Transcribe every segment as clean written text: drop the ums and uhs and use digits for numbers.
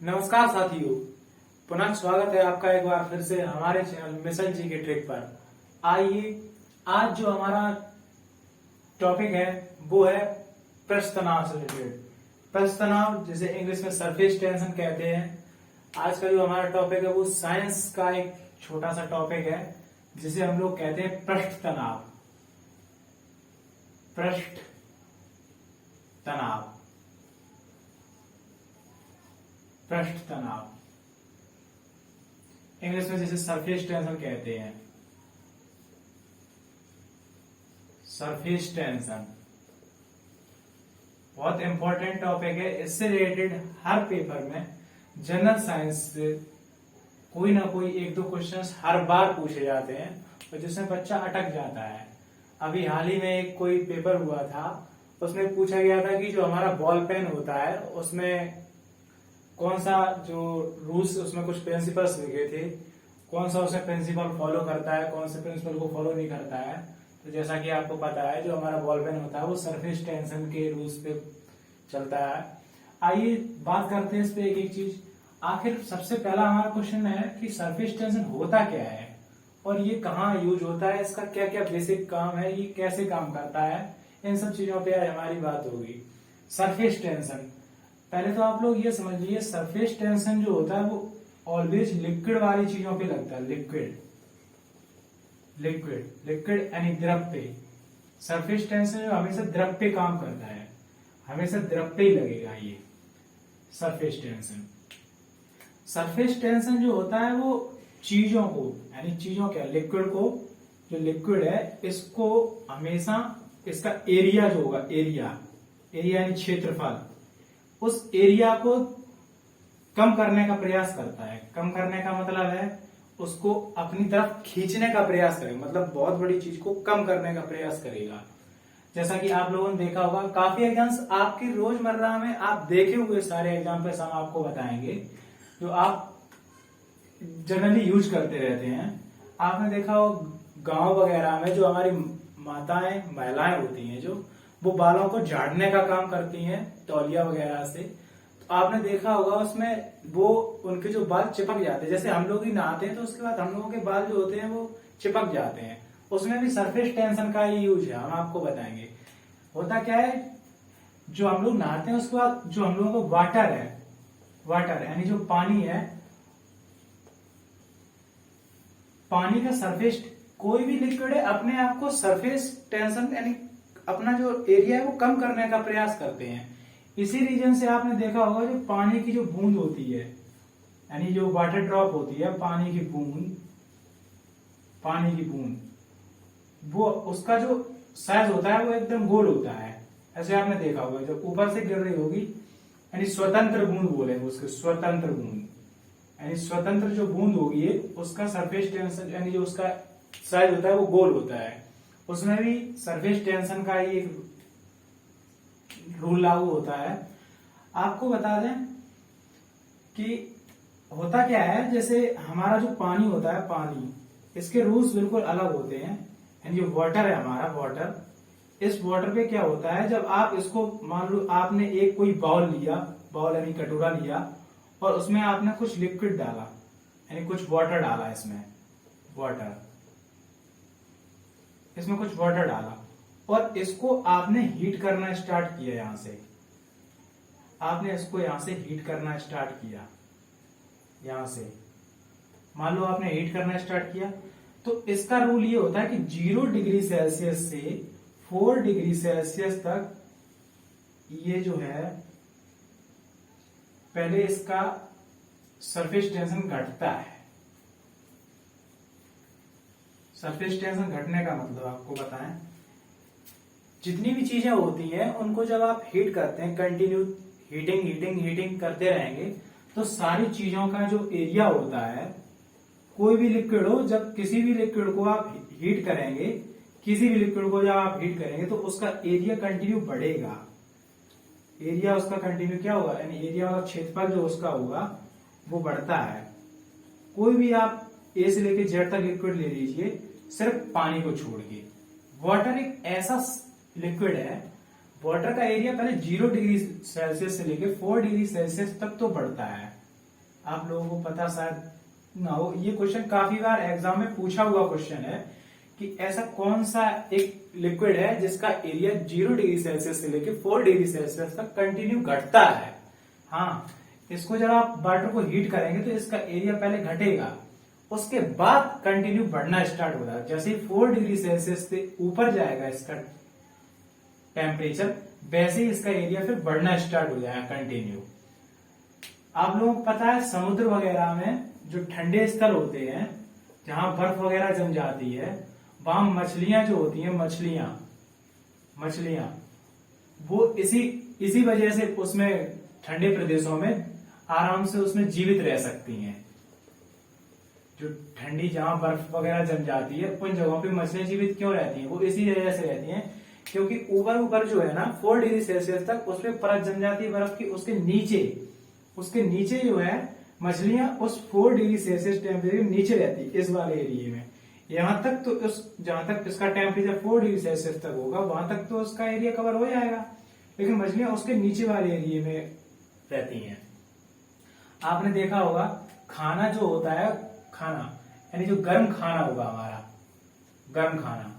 नमस्कार साथियों, पुनः स्वागत है आपका एक बार फिर से हमारे चैनल मिशन जी के ट्रिक पर। आइए, आज जो हमारा टॉपिक है वो है पृष्ठ तनाव से रिलेटेड। पृष्ठ तनाव जिसे इंग्लिश में सरफेस टेंशन कहते हैं। आज का जो हमारा टॉपिक है वो साइंस का एक छोटा सा टॉपिक है जिसे हम लोग कहते हैं पृष्ठ तनाव। पृष्ठ तनाव, पृष्ठ तनाव इंग्लिश में जिसे सरफेस टेंशन कहते हैं। सरफेस टेंशन बहुत इंपॉर्टेंट टॉपिक है। इससे रिलेटेड हर पेपर में जनरल साइंस से कोई ना कोई एक दो क्वेश्चंस हर बार पूछे जाते हैं और जिसमें बच्चा अटक जाता है। अभी हाल ही में एक कोई पेपर हुआ था, उसमें पूछा गया था कि जो हमारा बॉल पेन होता है उसमें कौन सा जो रूल्स, उसमें कुछ प्रिंसिपल्स लिखे थे, कौन सा उसमें प्रिंसिपल फॉलो करता है, कौन से प्रिंसिपल को फॉलो नहीं करता है। तो जैसा कि आपको पता है जो हमारा बॉल पेन होता है वो सरफेस टेंशन के रूल्स पे चलता है। आइए बात करते हैं इस पे एक एक चीज। आखिर सबसे पहला हमारा क्वेश्चन है कि सरफेस टेंशन होता क्या है और ये कहाँ यूज होता है, इसका क्या क्या बेसिक काम है, ये कैसे काम करता है, इन सब चीजों पे हमारी बात होगी। सरफेस टेंशन, पहले तो आप लोग ये समझ लीजिए, सरफेस टेंशन जो होता है वो ऑलवेज लिक्विड वाली चीजों पे लगता है। लिक्विड लिक्विड लिक्विड यानी द्रव पे। सरफेस टेंशन जो हमेशा द्रव पे काम करता है, हमेशा द्रव पे ही लगेगा ये सरफेस टेंशन। सरफेस टेंशन जो होता है वो चीजों को, यानी चीजों क्या, लिक्विड को, जो लिक्विड है इसको हमेशा इसका एरिया जो होगा, एरिया यानी क्षेत्रफल, उस एरिया को कम करने का प्रयास करता है। कम करने का मतलब है उसको अपनी तरफ खींचने का प्रयास करेगा, मतलब बहुत बड़ी चीज को कम करने का प्रयास करेगा। जैसा कि आप लोगों ने देखा होगा, काफी एग्जाम्स आपकी रोजमर्रा में आप देखे हुए सारे एग्जाम्पल्स हम आपको बताएंगे जो आप जनरली यूज करते रहते हैं। आपने देखा हो गांव वगैरह में जो हमारी माताएं, महिलाएं होती हैं जो वो बालों को झाड़ने का काम करती हैं तौलिया वगैरह से। तो आपने देखा होगा उसमें वो उनके जो बाल चिपक जाते हैं। जैसे हम लोग ही नहाते हैं तो उसके बाद हम लोगों के बाल जो होते हैं वो चिपक जाते हैं, उसमें भी सरफेस टेंशन का ही यूज है। हम आपको बताएंगे होता क्या है। जो हम लोग नहाते हैं उसके बाद जो हम लोगों को वाटर है, वाटर यानी जो पानी है, पानी का सरफेस, कोई भी लिक्विड है अपने आप को सरफेस टेंशन यानी अपना जो एरिया है वो कम करने का प्रयास करते हैं। इसी रीजन से आपने देखा होगा जो पानी की जो बूंद होती है, यानी जो वाटर ड्रॉप होती है, पानी की बूंद, पानी की बूंद, वो उसका जो साइज होता है वो एकदम गोल होता है। ऐसे आपने देखा होगा जब ऊपर से गिर रही होगी, यानी स्वतंत्र बूंद बोलेंगे उसके, स्वतंत्र बूंद, यानी स्वतंत्र जो बूंद होगी उसका सरफेस टेंशन यानी जो उसका साइज होता है वो गोल होता है। उसमें भी सरफेस टेंशन का ही एक रूल लागू होता है। आपको बता दें कि होता क्या है, जैसे हमारा जो पानी होता है, पानी, इसके रूल्स बिल्कुल अलग होते हैं। यानी जो वाटर है हमारा, वाटर, इस वाटर पे क्या होता है, जब आप इसको मान लो आपने एक कोई बाउल लिया, बाउल यानी कटोरा लिया और उसमें आपने कुछ लिक्विड डाला, यानी कुछ वाटर डाला, इसमें वाटर, इसमें कुछ वाटर डाला और इसको आपने हीट करना स्टार्ट किया। यहां से आपने इसको यहां से हीट करना स्टार्ट किया, यहां से मान लो आपने हीट करना स्टार्ट किया, तो इसका रूल ये होता है कि 0 डिग्री सेल्सियस से 4 डिग्री सेल्सियस तक ये जो है पहले इसका सरफेस टेंशन घटता है। सरफेस टेंशन घटने का मतलब आपको बताएं, जितनी भी चीजें होती हैं उनको जब आप हीट करते हैं, कंटिन्यू हीटिंग हीटिंग हीटिंग करते रहेंगे, तो सारी चीजों का जो एरिया होता है, कोई भी लिक्विड हो, जब किसी भी लिक्विड को आप हीट करेंगे, किसी भी लिक्विड को जब आप हीट करेंगे तो उसका एरिया कंटिन्यू बढ़ेगा। एरिया उसका कंटिन्यू क्या होगा, यानी एरिया का क्षेत्रफल जो उसका होगा वो बढ़ता है। कोई भी आप ए से लेकर जेड तक लिक्विड ले लीजिए, सिर्फ पानी को छोड़ के। वाटर एक ऐसा लिक्विड है, वाटर का एरिया पहले 0 डिग्री सेल्सियस से लेकर 4 डिग्री सेल्सियस तक तो बढ़ता है, आप लोगों को पता शायद ना हो, ये क्वेश्चन काफी बार एग्जाम में पूछा हुआ क्वेश्चन है कि ऐसा कौन सा एक लिक्विड है जिसका एरिया 0 डिग्री सेल्सियस से लेकर 4 डिग्री सेल्सियस तक कंटिन्यू घटता है। हाँ, इसको जब आप वाटर को हीट करेंगे तो इसका एरिया पहले घटेगा, उसके बाद कंटिन्यू बढ़ना स्टार्ट होगा। जैसे ही 4 डिग्री सेल्सियस से ऊपर जाएगा इसका टेम्परेचर, वैसे ही इसका एरिया फिर बढ़ना स्टार्ट हो जाएगा कंटिन्यू। आप लोगों को पता है समुद्र वगैरह में जो ठंडे स्थल होते हैं, जहां बर्फ वगैरह जम जाती है, वहां मछलियां जो होती हैं, मछलियां वो इसी वजह से उसमें ठंडे प्रदेशों में आराम से उसमें जीवित रह सकती हैं। जो ठंडी जहां बर्फ वगैरह जम जाती है उन जगहों पे मछलियां जीवित क्यों रहती हैं? वो इसी वजह से रहती हैं क्योंकि ऊपर जो है ना 4 डिग्री सेल्सियस तक उसमें परत जम जाती है बर्फ की, उसके नीचे जो है मछलियां उस 4 डिग्री सेल्सियस टेम्परेचर के नीचे रहती है इस वाले एरिया में। यहां तक तो जहां तक इसका टेम्परेचर 4 डिग्री सेल्सियस तक होगा वहां तक तो उसका एरिया कवर हो जाएगा, लेकिन मछलियां उसके नीचे वाले एरिया में रहती हैं। आपने देखा होगा खाना जो होता है, खाना यानी जो गर्म खाना होगा हमारा, गर्म खाना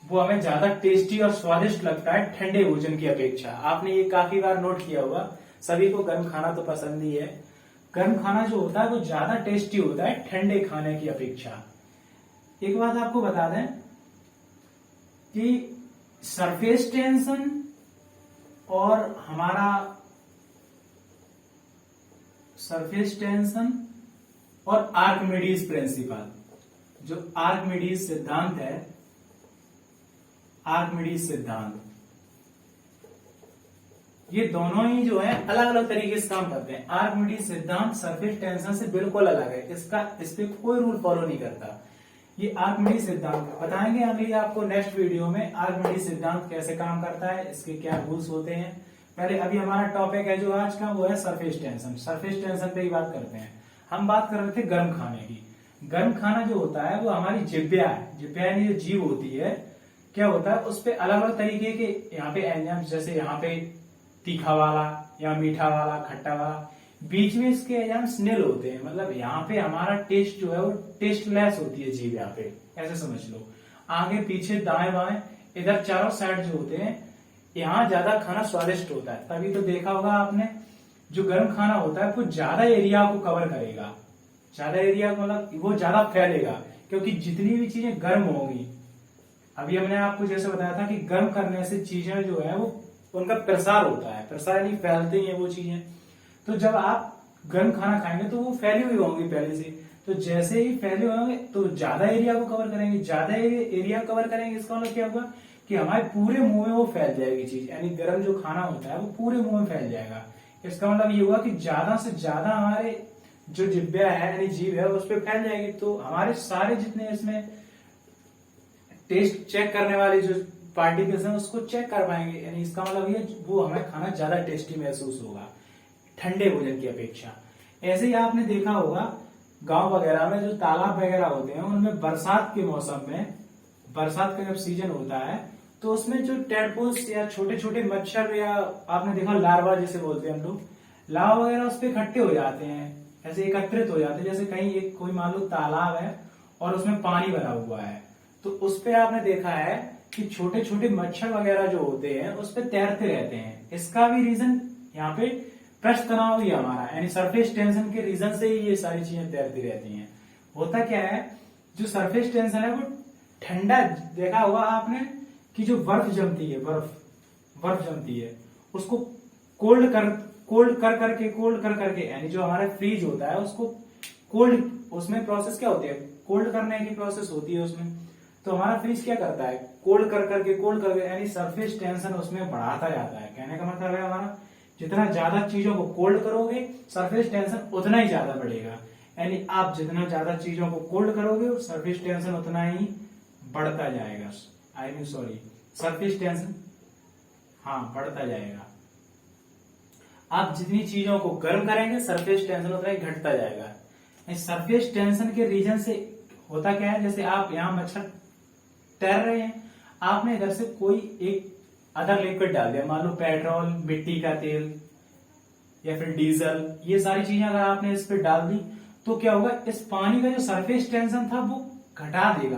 वो हमें ज्यादा टेस्टी और स्वादिष्ट लगता है ठंडे भोजन की अपेक्षा। आपने ये काफी बार नोट किया होगा, सभी को गर्म खाना तो पसंद ही है। गर्म खाना जो होता है वो ज्यादा टेस्टी होता है ठंडे खाने की अपेक्षा। एक बात आपको बता दें कि सरफेस टेंशन और हमारा सरफेस टेंशन और आर्किमिडीज प्रिंसिपल, जो आर्किमिडीज सिद्धांत है, आर्किमिडीज सिद्धांत, ये दोनों ही जो है अलग अलग तरीके से काम करते हैं। आर्किमिडीज सिद्धांत सरफेस टेंशन से बिल्कुल अलग है, इस पे कोई रूल फॉलो नहीं करता। ये आर्किमिडीज सिद्धांत बताएंगे अगली आपको नेक्स्ट वीडियो में, आर्किमिडीज सिद्धांत कैसे काम करता है, इसके क्या रूल्स होते हैं। पहले अभी हमारा टॉपिक है जो आज का वो है सरफेस टेंशन। सरफेस टेंशन पे ही बात करते हैं। हम बात कर रहे थे गर्म खाने की। गर्म खाना जो होता है वो हमारी जिह्वा है, जिह्वा यानी जो जीभ होती है, क्या होता है उस पे अलग अलग तरीके के यहाँ पे एंजाइम, जैसे यहाँ पे तीखा वाला या मीठा वाला, खट्टा वाला, बीच में इसके एंजाइम्स नील होते हैं। मतलब यहाँ पे हमारा टेस्ट जो है वो टेस्टलेस होती है जीभ, यहाँ पे ऐसे समझ लो। आगे पीछे दाएं बाएं इधर चारों साइड जो होते हैं, यहाँ ज्यादा खाना स्वादिष्ट होता है। तभी तो देखा होगा आपने, जो गर्म खाना होता है वो ज्यादा एरिया को कवर करेगा, ज्यादा एरिया को मतलब वो ज्यादा फैलेगा, क्योंकि जितनी भी चीजें गर्म होंगी, अभी हमने आपको जैसे बताया था कि गर्म करने से चीजें जो है वो उनका प्रसार होता है, प्रसार यानी फैलती हैं वो चीजें। तो जब आप गर्म खाना खाएंगे तो वो फैली हुई होंगी पहले से, तो जैसे ही फैले होंगे तो ज्यादा एरिया को कवर करेंगे, ज्यादा एरिया कवर करेंगे, इसका मतलब क्या होगा कि हमारे पूरे मुंह में वो फैल जाएगी चीज, यानी गर्म जो खाना होता है वो पूरे मुंह में फैल जाएगा। इसका मतलब ये हुआ कि ज्यादा से ज्यादा हमारे जो जिह्वा है यानी जीभ है उस पर फैल जाएगी, तो हमारे सारे जितने इसमें टेस्ट चेक करने वाले जो पार्टिकल्स हैं उसको चेक कर पाएंगे। यानी इसका मतलब ये वो हमें खाना ज्यादा टेस्टी महसूस होगा ठंडे भोजन की अपेक्षा। ऐसे ही आपने देखा होगा गांव वगैरह में जो तालाब वगैरह होते हैं उनमें बरसात के मौसम में, बरसात का जब सीजन होता है तो उसमें जो टेडपोल्स या छोटे छोटे मच्छर, या आपने देखा लार्वा जिसे बोलते हैं हम लोग, लावा वगैरह उस पर इकट्ठे हो जाते हैं, ऐसे एकत्रित हो जाते हैं। जैसे कहीं एक कोई मान लो तालाब है और उसमें पानी भरा हुआ है, तो उस पे आपने देखा है कि छोटे छोटे मच्छर वगैरह जो होते हैं उस पे तैरते रहते हैं। इसका भी रीजन यहाँ पे पृष्ठ तनाव ही हमारा, यानी सरफेस टेंशन के रीजन से ही ये सारी चीजें तैरती रहती हैं। होता क्या है, जो सरफेस टेंशन है वो ठंडा, देखा होगा आपने कि जो बर्फ जमती है, बर्फ जमती है, उसको कोल्ड कर करके यानी जो हमारा फ्रीज होता है उसको कोल्ड, उसमें प्रोसेस क्या होती है, कोल्ड करने की प्रोसेस होती है उसमें। तो हमारा फ्रीज क्या करता है, कोल्ड करके यानी सरफेस टेंशन उसमें बढ़ाता जाता है। कहने का मतलब है हमारा जितना ज्यादा चीजों को कोल्ड करोगे सरफेस टेंशन उतना ही ज्यादा बढ़ेगा। यानी आप जितना ज्यादा चीजों को कोल्ड करोगे सरफेस टेंशन उतना ही बढ़ता जाएगा। सरफेस टेंशन बढ़ता जाएगा। आप जितनी चीजों को गर्म करेंगे सरफेस टेंशन उतना ही घटता जाएगा। सरफेस टेंशन के रीजन से होता क्या है, जैसे आप यहाँ मच्छर तैर रहे हैं, आपने इधर से कोई एक अदर लिक्विड डाल दिया, मान लो पेट्रोल, मिट्टी का तेल, या फिर डीजल, ये सारी चीजें अगर आपने इस पे डाल दी तो क्या होगा, इस पानी का जो सरफेस टेंशन था वो घटा देगा।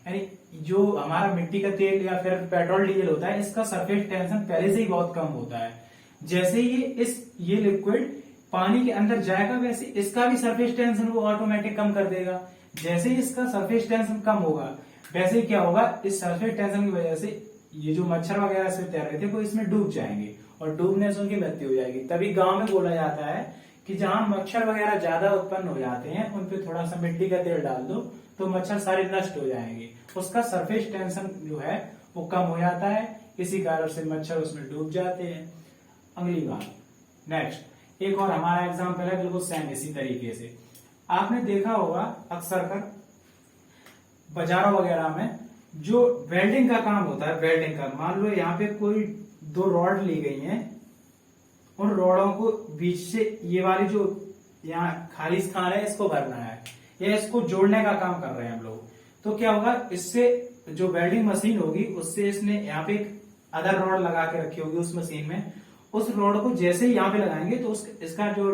यानी जो हमारा मिट्टी का तेल या फिर पेट्रोल डीजल होता है, इसका सरफेस टेंशन पहले से ही बहुत कम होता है। जैसे ये लिक्विड पानी के अंदर जाएगा, वैसे इसका भी सरफेस टेंशन वो ऑटोमेटिक कम कर देगा। जैसे ही इसका सरफेस टेंशन कम होगा, वैसे क्या होगा, इस सरफेस टेंशन की वजह से ये जो मच्छर वगैरह से तैर रहे थे वो इसमें डूब जाएंगे और डूबने से उनकी मृत्यु हो जाएगी। तभी गांव में बोला जाता है कि जहां मच्छर वगैरह ज्यादा उत्पन्न हो जाते हैं, उन पे थोड़ा सा मिट्टी का तेल डाल दो तो मच्छर सारे नष्ट हो जाएंगे। उसका सरफेस टेंशन जो है वो कम हो जाता है, इसी कारण से मच्छर उसमें डूब जाते हैं। अगली बात, नेक्स्ट एक और हमारा एग्जाम्पल है बिल्कुल सेम इसी तरीके से। आपने देखा होगा अक्सर कर बाजारों वगैरह में जो वेल्डिंग का काम होता है, वेल्डिंग का, मान लो यहाँ पे कोई 2 रॉड ली गई हैं, उन रॉडों को बीच से ये वाली जो यहाँ खाली स्थान है इसको भरना है या इसको जोड़ने का काम कर रहे हैं हम लोग। तो क्या होगा, इससे जो वेल्डिंग मशीन होगी उससे इसने यहाँ पे एक अदर रॉड लगा के रखी होगी उस मशीन में। उस रॉड को जैसे ही यहाँ पे लगाएंगे तो इसका जो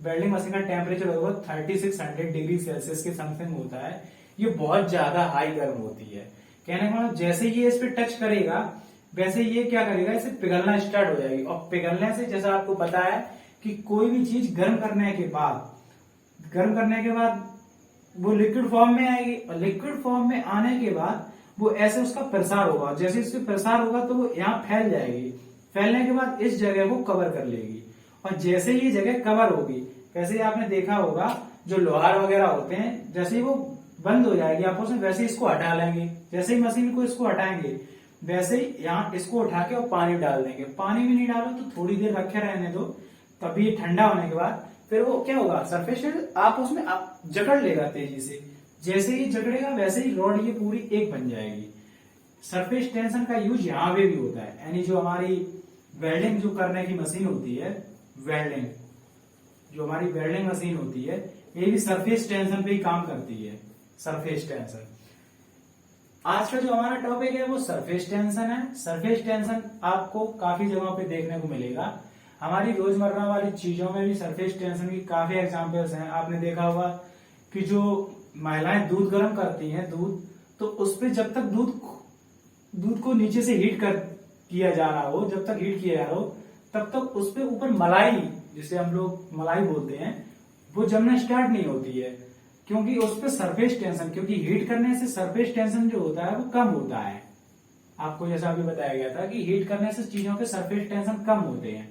वेल्डिंग मशीन का टेम्परेचर होगा 3600 डिग्री सेल्सियस के समथिंग होता है। ये बहुत ज्यादा हाई गर्म होती है। कहने का मतलब जैसे ये इस पे टच करेगा वैसे ये क्या करेगा, इसे पिघलना स्टार्ट हो जाएगी। और पिघलने से, जैसा आपको पता है कि कोई भी चीज गर्म करने के बाद वो लिक्विड फॉर्म में आएगी और लिक्विड फॉर्म में आने के बाद वो ऐसे उसका प्रसार होगा। जैसे इससे प्रसार होगा तो वो यहाँ फैल जाएगी। फैलने के बाद इस जगह को कवर कर लेगी और जैसे ये जगह कवर होगी, वैसे आपने देखा होगा जो लोहार वगैरह होते हैं, जैसे ही वो बंद हो जाएगी आपस में, वैसे इसको हटा लेंगे। जैसे ही मशीन को इसको हटाएंगे वैसे ही यहाँ इसको उठा के और पानी डाल देंगे। पानी भी नहीं डालो तो थोड़ी देर रखे रहने दो, तभी ठंडा होने के बाद फिर वो क्या होगा, सरफेस आप उसमें जकड़ लेगा तेजी से। जैसे ही जकड़ेगा वैसे ही रॉड ये पूरी एक बन जाएगी। सरफेस टेंशन का यूज यहाँ पे भी होता है। यानी जो हमारी वेल्डिंग जो करने की मशीन होती है, जो हमारी वेल्डिंग मशीन होती है, ये भी सरफेस टेंशन पे ही काम करती है। सरफेस टेंशन, आज का जो हमारा टॉपिक है वो सरफेस टेंशन है। सरफेस टेंशन आपको काफी जगहों पे देखने को मिलेगा। हमारी रोजमर्रा वाली चीजों में भी सरफेस टेंशन की काफी एग्जांपल्स हैं। आपने देखा होगा कि जो महिलाएं दूध गर्म करती हैं, तो उस पे जब तक दूध को नीचे से हीट किया जा रहा हो, जब तक हीट किया जा रहा हो, तब तक उस पे ऊपर मलाई, जिसे हम लोग मलाई बोलते हैं, वो जमना स्टार्ट नहीं होती है। क्योंकि उस पे सरफेस टेंशन, क्योंकि हीट करने से सरफेस टेंशन जो होता है वो कम होता है। आपको जैसा अभी बताया गया था कि हीट करने से चीजों के सरफेस टेंशन कम होते हैं।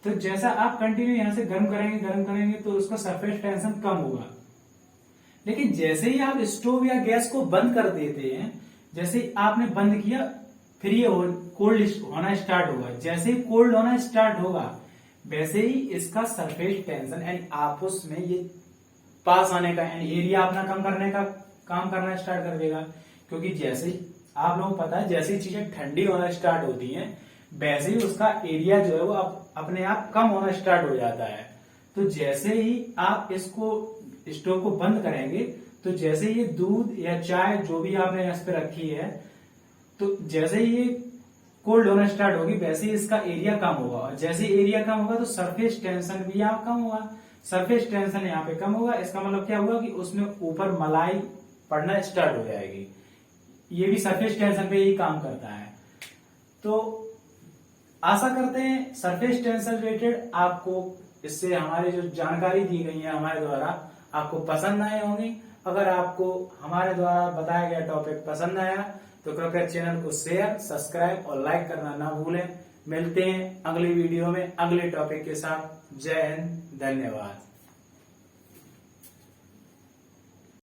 तो जैसा आप कंटिन्यू यहां से गर्म करेंगे तो उसका सरफेस टेंशन कम होगा। लेकिन जैसे ही आप स्टोव या गैस को बंद कर देते हैं, जैसे ही आपने बंद किया, फिर ये कोल्ड होना स्टार्ट होगा। जैसे ही कोल्ड होना स्टार्ट होगा वैसे ही इसका सरफेस टेंशन यानी आपस में ये पास आने का, यानी एरिया अपना कम करने का काम करना स्टार्ट कर देगा। क्योंकि जैसे ही आप लोगों को पता है, जैसे ही चीजें ठंडी होना स्टार्ट होती हैं वैसे ही उसका एरिया जो है वो अपने आप कम होना स्टार्ट हो जाता है। तो जैसे ही आप इसको स्टोव को बंद करेंगे, तो जैसे ये दूध या चाय जो भी आपने इस पे रखी है, तो जैसे ही ये कोल्ड होना स्टार्ट होगी वैसे ही इसका एरिया कम होगा। और जैसे एरिया कम होगा तो सरफेस टेंशन भी यहाँ कम होगा। सरफेस टेंशन यहाँ पे कम होगा, इसका मतलब क्या होगा कि उसमें ऊपर मलाई पड़ना स्टार्ट हो जाएगी। ये भी सरफेस टेंशन पे ही काम करता है। तो आशा करते हैं सरफेस टेंशन रिलेटेड आपको इससे हमारी जो जानकारी दी गई है हमारे द्वारा आपको पसंद आए होंगी। अगर आपको हमारे द्वारा बताया गया टॉपिक पसंद आया तो कृपया चैनल को शेयर, सब्सक्राइब और लाइक करना ना भूलें। मिलते हैं अगली वीडियो में अगले टॉपिक के साथ। जय हिंद, धन्यवाद।